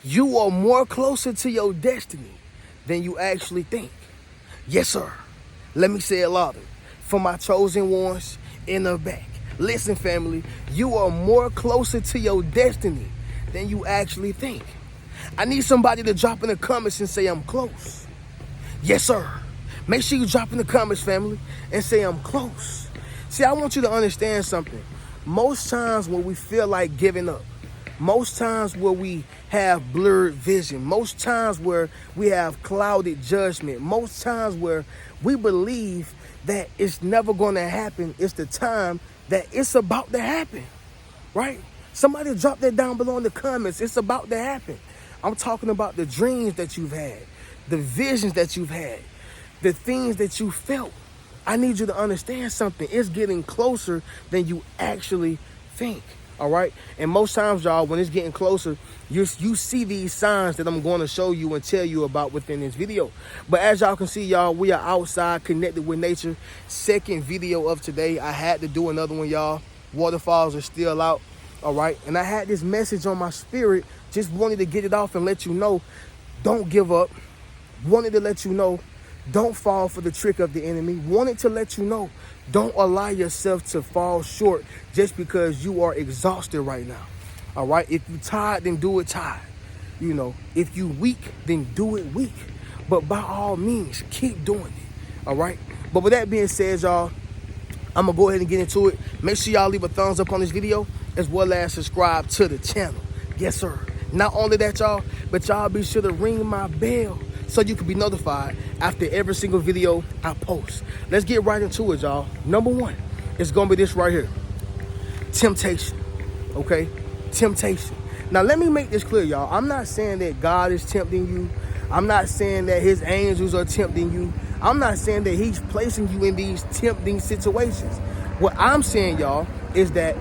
You are more closer to your destiny than you actually think. Yes, sir. Let me say it louder. For my chosen ones in the back. Listen, family, you are more closer to your destiny than you actually think. I need somebody to drop in the comments and say I'm close. Yes, sir. Make sure you drop in the comments, family, and say I'm close. See, I want you to understand something. Most times when we feel like giving up, most times where we have blurred vision, most times where we have clouded judgment, most times where we believe that it's never going to happen, it's the time that it's about to happen, right? Somebody drop that down below in the comments. It's about to happen. I'm talking about the dreams that you've had, the visions that you've had, the things that you felt. I need you to understand something. It's getting closer than you actually think. All right. And most times, y'all, when it's getting closer, you see these signs that I'm going to show you and tell you about within this video. But as y'all can see, y'all, we are outside connected with nature. Second video of today. I had to do another one, y'all. Waterfalls are still out. All right. And I had this message on my spirit. Just wanted to get it off and let you know, don't give up. Wanted to let you know, don't fall for the trick of the enemy. Wanted to let you know, don't allow yourself to fall short just because you are exhausted right now. All right. If you tired, then do it tired. You know, if you weak, then do it weak. But by all means, keep doing it. All right. But with that being said, y'all, I'm going to go ahead and get into it. Make sure y'all leave a thumbs up on this video as well as subscribe to the channel. Yes, sir. Not only that, y'all, but y'all be sure to ring my bell so you can be notified after every single video I post. Let's get right into it, y'all. Number one, it's going to be this right here. Temptation, okay? Temptation. Now, let me make this clear, y'all. I'm not saying that God is tempting you. I'm not saying that his angels are tempting you. I'm not saying that he's placing you in these tempting situations. What I'm saying, y'all, is that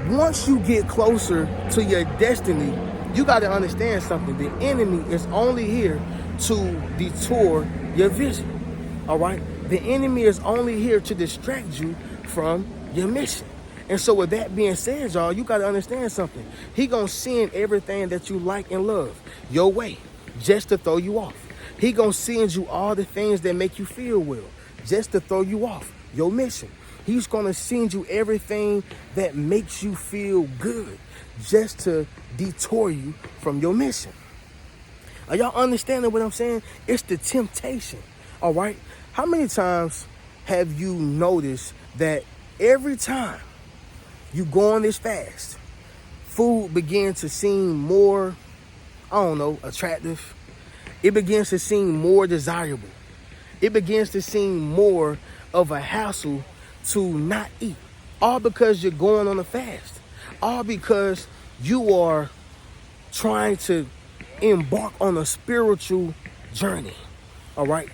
once you get closer to your destiny, you got to understand something. The enemy is only here to detour your vision. All right. The enemy is only here to distract you from your mission. And so with that being said, y'all, you got to understand something. He gonna send everything that you like and love your way just to throw you off. He gonna send you all the things that make you feel well just to throw you off your mission. He's gonna send you everything that makes you feel good just to detour you from your mission. Are y'all understanding what I'm saying? It's the temptation, all right? How many times have you noticed that every time you go on this fast, food begins to seem more, I don't know, attractive? It begins to seem more desirable. It begins to seem more of a hassle to not eat. All because you're going on a fast. All because you are trying to embark on a spiritual journey. All right.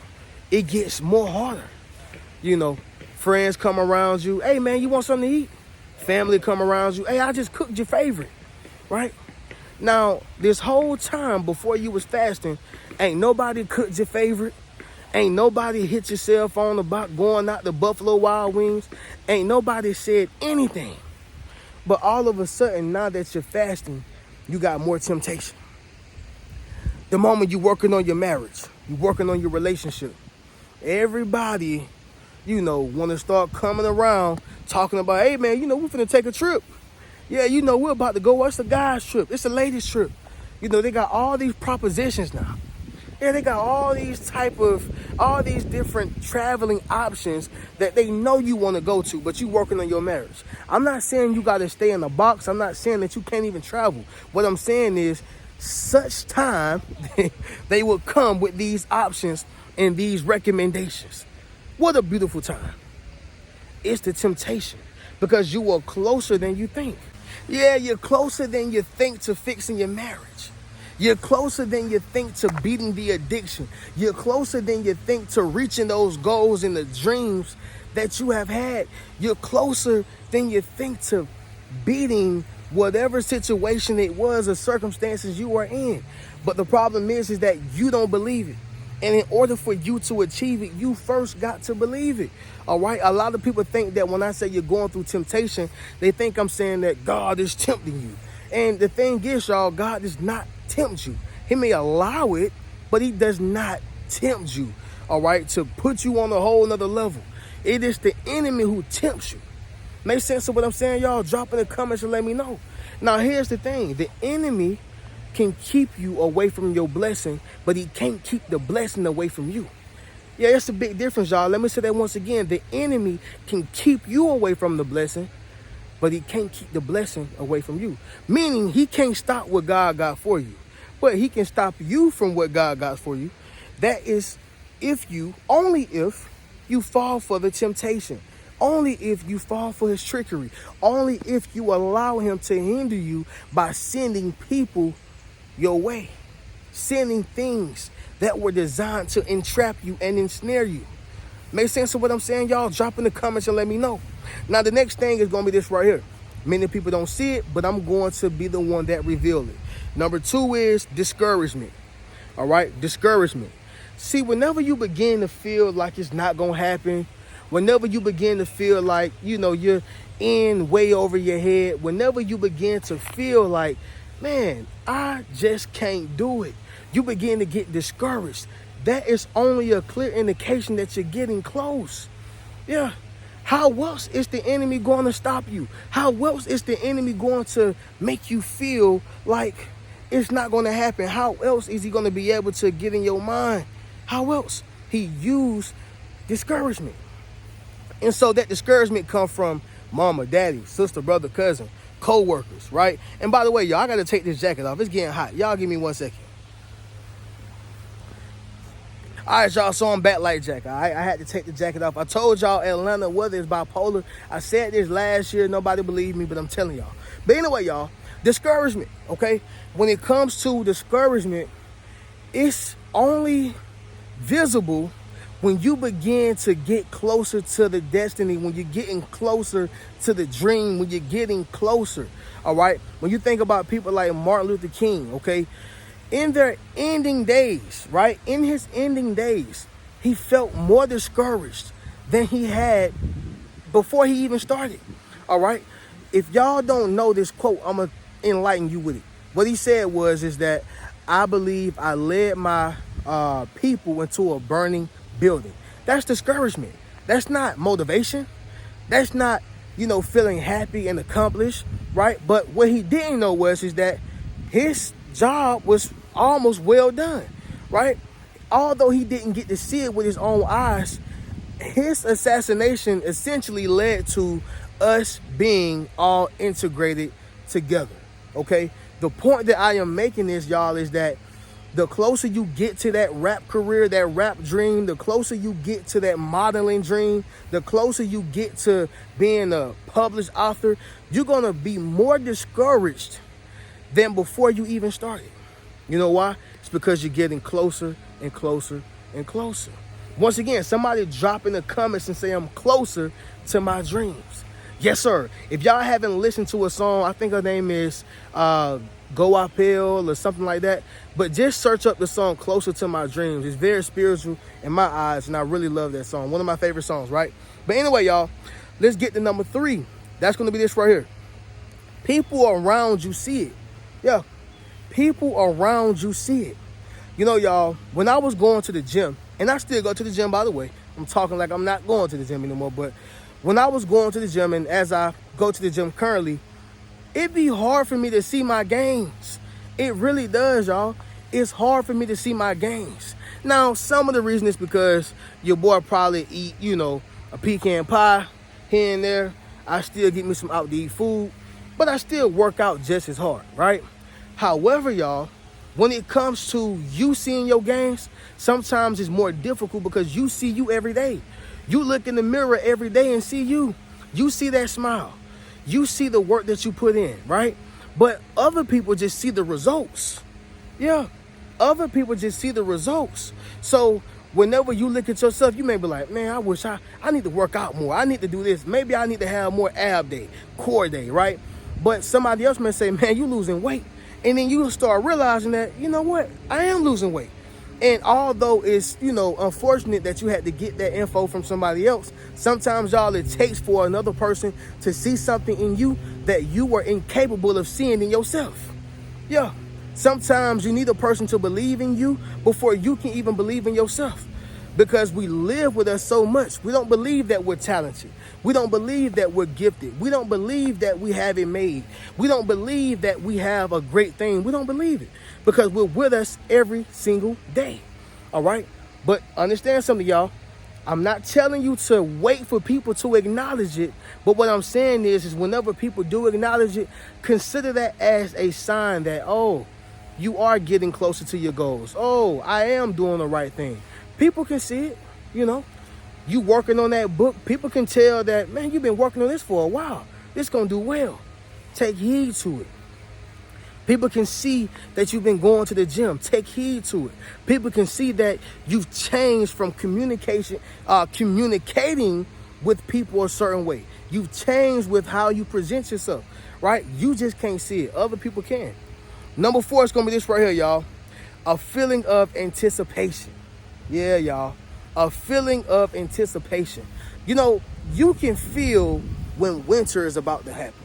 It gets more harder. You know, friends come around you. Hey, man, you want something to eat? Family come around you. Hey, I just cooked your favorite. Right. Now, this whole time before you was fasting, ain't nobody cooked your favorite. Ain't nobody hit your cell phone about going out to Buffalo Wild Wings. Ain't nobody said anything. But all of a sudden, now that you're fasting, you got more temptation. The moment you're working on your marriage, you're working on your relationship, everybody, you know, want to start coming around talking about, hey, man, you know, we're finna take a trip. Yeah, you know, we're about to go. It's a guy's trip. It's a ladies' trip. You know, they got all these propositions now. Yeah, they got all these different traveling options that they know you want to go to, but you working on your marriage. I'm not saying you got to stay in a box. I'm not saying that you can't even travel. What I'm saying is such time they will come with these options and these recommendations. What a beautiful time. It's the temptation because you are closer than you think. Yeah, you're closer than you think to fixing your marriage. You're closer than you think to beating the addiction. You're closer than you think to reaching those goals and the dreams that you have had. You're closer than you think to beating whatever situation it was or circumstances you are in. But the problem is that you don't believe it. And in order for you to achieve it, you first got to believe it. All right. A lot of people think that when I say you're going through temptation, they think I'm saying that God is tempting you. And the thing is, y'all, God is not tempt you. He may allow it, but he does not tempt you, all right, to put you on a whole nother level. It is the enemy who tempts you. Make sense of what I'm saying, y'all? Drop in the comments and let me know. Now, here's the thing. The enemy can keep you away from your blessing, but he can't keep the blessing away from you. Yeah, it's a big difference, y'all. Let me say that once again. The enemy can keep you away from the blessing, but he can't keep the blessing away from you. Meaning he can't stop what God got for you, but he can stop you from what God got for you. That is only if you fall for the temptation. Only if you fall for his trickery. Only if you allow him to hinder you by sending people your way. Sending things that were designed to entrap you and ensnare you. Make sense of what I'm saying, y'all? Drop in the comments and let me know. Now, the next thing is going to be this right here. Many people don't see it, but I'm going to be the one that reveals it. Number 2 is discouragement. All right? Discouragement. See, whenever you begin to feel like it's not going to happen, whenever you begin to feel like, you're in way over your head, whenever you begin to feel like, man, I just can't do it, you begin to get discouraged. That is only a clear indication that you're getting close. Yeah. How else is the enemy going to stop you? How else is the enemy going to make you feel like it's not going to happen? How else is he going to be able to get in your mind? How else? He used discouragement. And so that discouragement comes from mama, daddy, sister, brother, cousin, co-workers, right? And by the way, y'all, I got to take this jacket off. It's getting hot. Y'all give me 1 second. All right, y'all, so I'm back like jacket. I had to take the jacket off. I told y'all Atlanta weather is bipolar. I said this last year. Nobody believed me, but I'm telling y'all. But anyway, y'all, discouragement, okay? When it comes to discouragement, it's only visible when you begin to get closer to the destiny, when you're getting closer to the dream, when you're getting closer, all right? When you think about people like Martin Luther King, okay? In their ending days, right? In his ending days, he felt more discouraged than he had before he even started, all right? If y'all don't know this quote, I'm going to enlighten you with it. What he said is that I believe I led my people into a burning building. That's discouragement. That's not motivation. That's not, feeling happy and accomplished, right? But what he didn't know is that his job was almost well done, right? Although he didn't get to see it with his own eyes, his assassination essentially led to us being all integrated together, okay? The point that I am making is, y'all, is that the closer you get to that rap career, that rap dream, the closer you get to that modeling dream, the closer you get to being a published author, you're going to be more discouraged than before you even started. You know why? It's because you're getting closer and closer and closer. Once again, somebody drop in the comments and say I'm closer to my dreams. Yes, sir. If y'all haven't listened to a song, I think her name is Go Uphill or something like that. But just search up the song Closer to My Dreams. It's very spiritual in my eyes, and I really love that song. One of my favorite songs, right? But anyway, y'all, let's get to number 3. That's going to be this right here. People around you see it. Yeah, people around you see it. Y'all, when I was going to the gym, and I still go to the gym, by the way. I'm talking like I'm not going to the gym anymore. But when I was going to the gym, and as I go to the gym currently, it'd be hard for me to see my gains. It really does, y'all. It's hard for me to see my gains. Now, some of the reason is because your boy probably eat, a pecan pie here and there. I still get me some out to eat food, but I still work out just as hard, right? However, y'all, when it comes to you seeing your gains, sometimes it's more difficult because you see you every day. You look in the mirror every day and see you. You see that smile. You see the work that you put in, right? But other people just see the results. Yeah, other people just see the results. So whenever you look at yourself, you may be like, man, I wish I need to work out more. I need to do this. Maybe I need to have more ab day, core day, right? But somebody else may say, man, you losing weight. And then you start realizing that, you know what? I am losing weight. And although it's, unfortunate that you had to get that info from somebody else, sometimes, y'all, it takes for another person to see something in you that you were incapable of seeing in yourself. Yeah. Sometimes you need a person to believe in you before you can even believe in yourself. Because we live with us so much. We don't believe that we're talented. We don't believe that we're gifted. We don't believe that we have it made. We don't believe that we have a great thing. We don't believe it because we're with us every single day. All right? But understand something, y'all. I'm not telling you to wait for people to acknowledge it. But what I'm saying is whenever people do acknowledge it, consider that as a sign that, oh, you are getting closer to your goals. Oh, I am doing the right thing. People can see it, you know. You working on that book, people can tell that, man, you've been working on this for a while. This going to do well. Take heed to it. People can see that you've been going to the gym. Take heed to it. People can see that you've changed from communicating with people a certain way. You've changed with how you present yourself, right? You just can't see it. Other people can. Number 4 is going to be this right here, y'all. A feeling of anticipation. Yeah, y'all. A feeling of anticipation. You know, you can feel when winter is about to happen.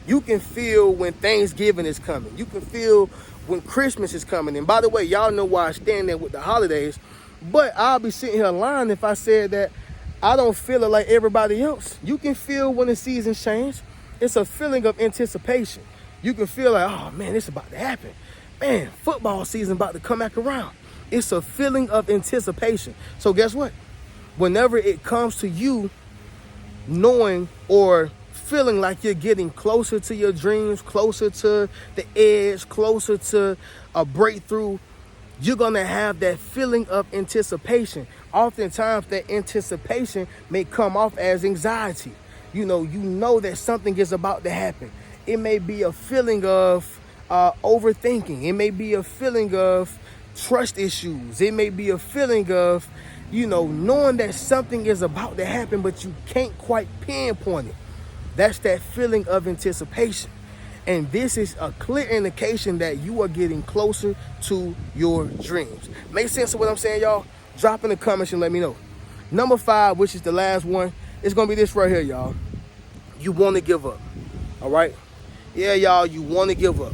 You can feel when Thanksgiving is coming. You can feel when Christmas is coming. And by the way, y'all know why I stand there with the holidays. But I'll be sitting here lying if I said that I don't feel it like everybody else. You can feel when the seasons change. It's a feeling of anticipation. You can feel like, oh, man, it's about to happen. Man, football season about to come back around. It's a feeling of anticipation. So guess what? Whenever it comes to you knowing or feeling like you're getting closer to your dreams, closer to the edge, closer to a breakthrough, you're going to have that feeling of anticipation. Oftentimes, that anticipation may come off as anxiety. You know that something is about to happen. It may be a feeling of overthinking. It may be a feeling of trust issues. It may be a feeling of, knowing that something is about to happen, but you can't quite pinpoint it. That's that feeling of anticipation. And this is a clear indication that you are getting closer to your dreams. Make sense of what I'm saying, y'all? Drop in the comments and let me know. Number 5, which is the last one, is going to be this right here, y'all. You want to give up. All right? Yeah, y'all, you want to give up.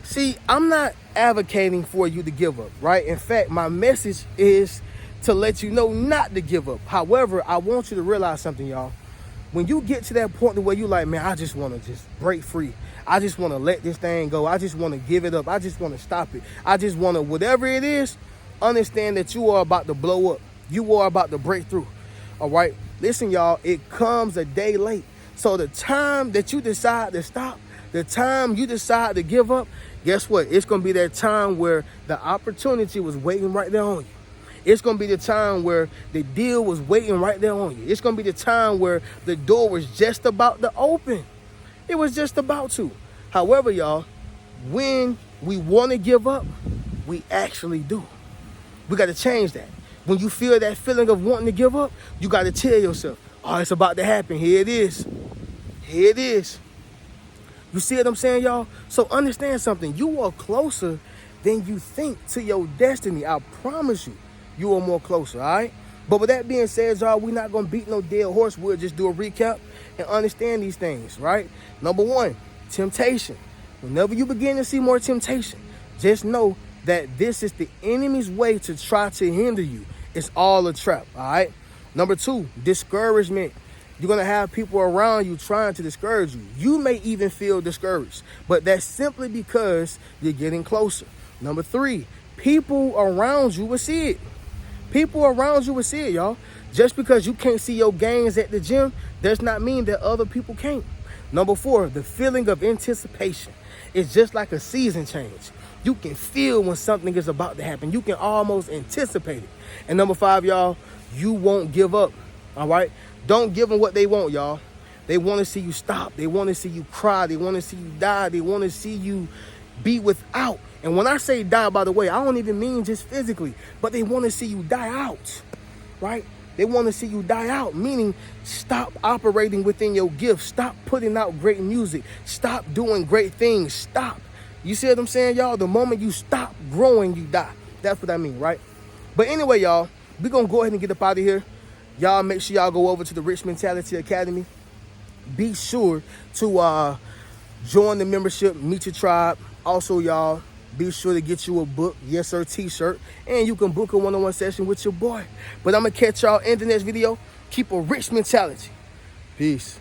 See, I'm not advocating for you to give up, right? In fact, my message is to let you know not to give up. However, I want you to realize something, y'all. When you get to that point where you're like, man, I just want to just break free. I just want to let this thing go. I just want to give it up. I just want to stop it. I just want to, whatever it is, understand that you are about to blow up. You are about to break through. All right? Listen, y'all, it comes a day late. So the time that you decide to stop, the time you decide to give up, guess what? It's going to be that time where the opportunity was waiting right there on you. It's going to be the time where the deal was waiting right there on you. It's going to be the time where the door was just about to open. It was just about to. However, y'all, when we want to give up, we actually do. We got to change that. When you feel that feeling of wanting to give up, you got to tell yourself, oh, it's about to happen. Here it is. Here it is. You see what I'm saying, y'all? So understand something. You are closer than you think to your destiny. I promise you, you are more closer, all right? But with that being said, y'all, we're not going to beat no dead horse. We'll just do a recap and understand these things, right? Number 1, temptation. Whenever you begin to see more temptation, just know that this is the enemy's way to try to hinder you. It's all a trap, all right? Number 2, discouragement. You're going to have people around you trying to discourage you. You may even feel discouraged, but that's simply because you're getting closer. Number 3, people around you will see it. People around you will see it, y'all. Just because you can't see your gains at the gym does not mean that other people can't. Number 4, the feeling of anticipation. It's just like a season change. You can feel when something is about to happen. You can almost anticipate it. And number 5, y'all, you won't give up, all right? Don't give them what they want, y'all. They want to see you stop. They want to see you cry. They want to see you die. They want to see you be without. And when I say die, by the way, I don't even mean just physically, but they want to see you die out, right? They want to see you die out, meaning stop operating within your gift. Stop putting out great music. Stop doing great things. Stop. You see what I'm saying, y'all? The moment you stop growing, you die. That's what I mean, right? But anyway, y'all, we're going to go ahead and get up out of here. Y'all make sure y'all go over to the Rich Mentality Academy. Be sure to join the membership, meet your tribe. Also, y'all, Be sure to get you a book, yes sir, t-shirt, and you can book a one-on-one session with your boy. But I'm going to catch y'all in the next video. Keep a rich mentality. Peace.